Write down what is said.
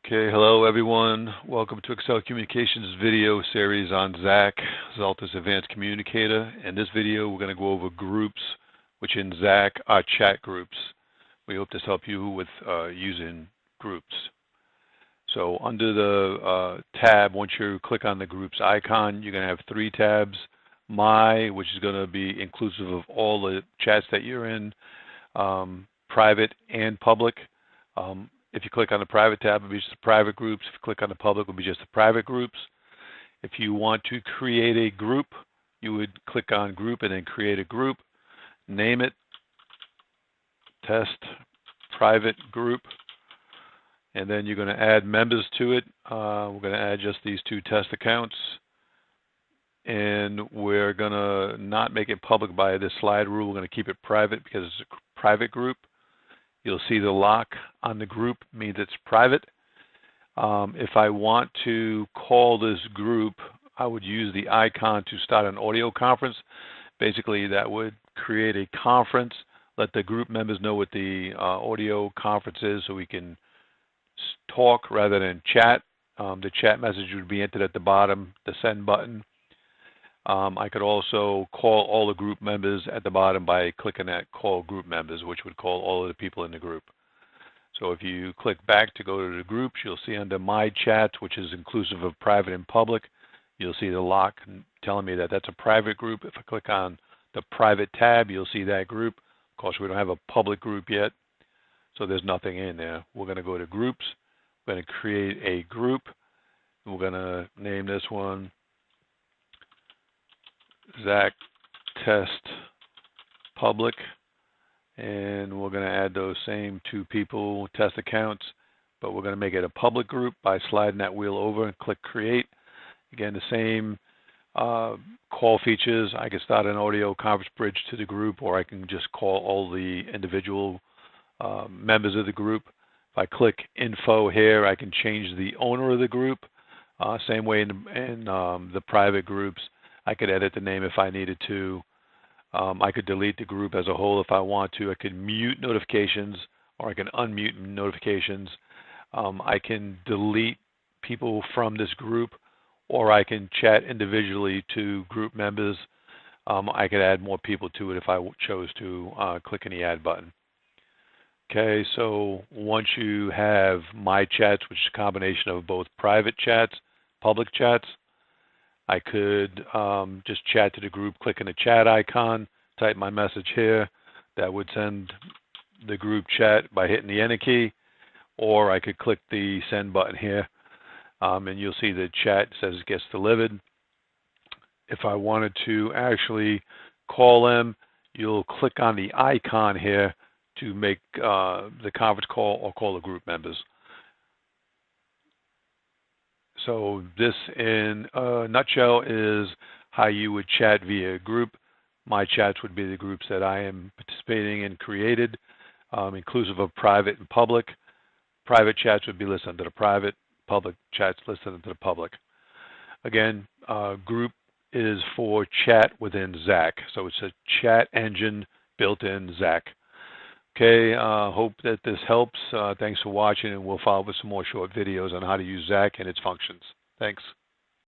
Okay, hello everyone. Welcome to Excel Communications video series on ZAC, Zultys Advanced Communicator. In this video, we're going to go over groups, which in ZAC are chat groups. We hope this helps you with using groups. So under the tab, once you click on the groups icon, you're going to have three tabs. My, which is going to be inclusive of all the chats that you're in, private and public. If you click on the private tab, it'll be just the private groups. If you click on the public, it'll be just the private groups. If you want to create a group, you would click on group and then create a group. Name it test private group. And then you're going to add members to it. We're going to add just these two test accounts. And we're going to not make it public by this slide rule. We're going to keep it private because it's a private group. You'll see the lock on the group means it's private. If I want to call this group, I would use the icon to start an audio conference. Basically, that would create a conference, let the group members know what the audio conference is so we can talk rather than chat. The chat message would be entered at the bottom, the send button. I could also call all the group members at the bottom by clicking that call group members, which would call all of the people in the group. So if you click back to go to the groups, you'll see under my chats, which is inclusive of private and public, you'll see the lock telling me that that's a private group. If I click on the private tab, you'll see that group. Of course, we don't have a public group yet, so there's nothing in there. We're going to go to groups. We're going to create a group. We're going to name this one ZAC test public, and we're going to add those same two people test accounts, but we're going to make it a public group by sliding that wheel over and click create. Again, the same call features. I can start an audio conference bridge to the group, or I can just call all the individual members of the group. If I click info here, I can change the owner of the group. Same way in the private groups. I could edit the name if I needed to. I could delete the group as a whole if I want to. I could mute notifications, or I can unmute notifications. I can delete people from this group, or I can chat individually to group members. I could add more people to it if I chose to click on the add button. Okay, so once you have my chats, which is a combination of both private chats, public chats, I could just chat to the group, click on the chat icon, type my message here. That would send the group chat by hitting the enter key, or I could click the send button here, and you'll see the chat says it gets delivered. If I wanted to actually call them, you'll click on the icon here to make the conference call or call the group members. So this, in a nutshell, is how you would chat via group. My chats would be the groups that I am participating in created, inclusive of private and public. Private chats would be listed under the private, public chats listed under the public. Again, group is for chat within ZAC. So it's a chat engine built in ZAC. Okay, hope that this helps. Thanks for watching, and we'll follow with some more short videos on how to use ZAC and its functions. Thanks.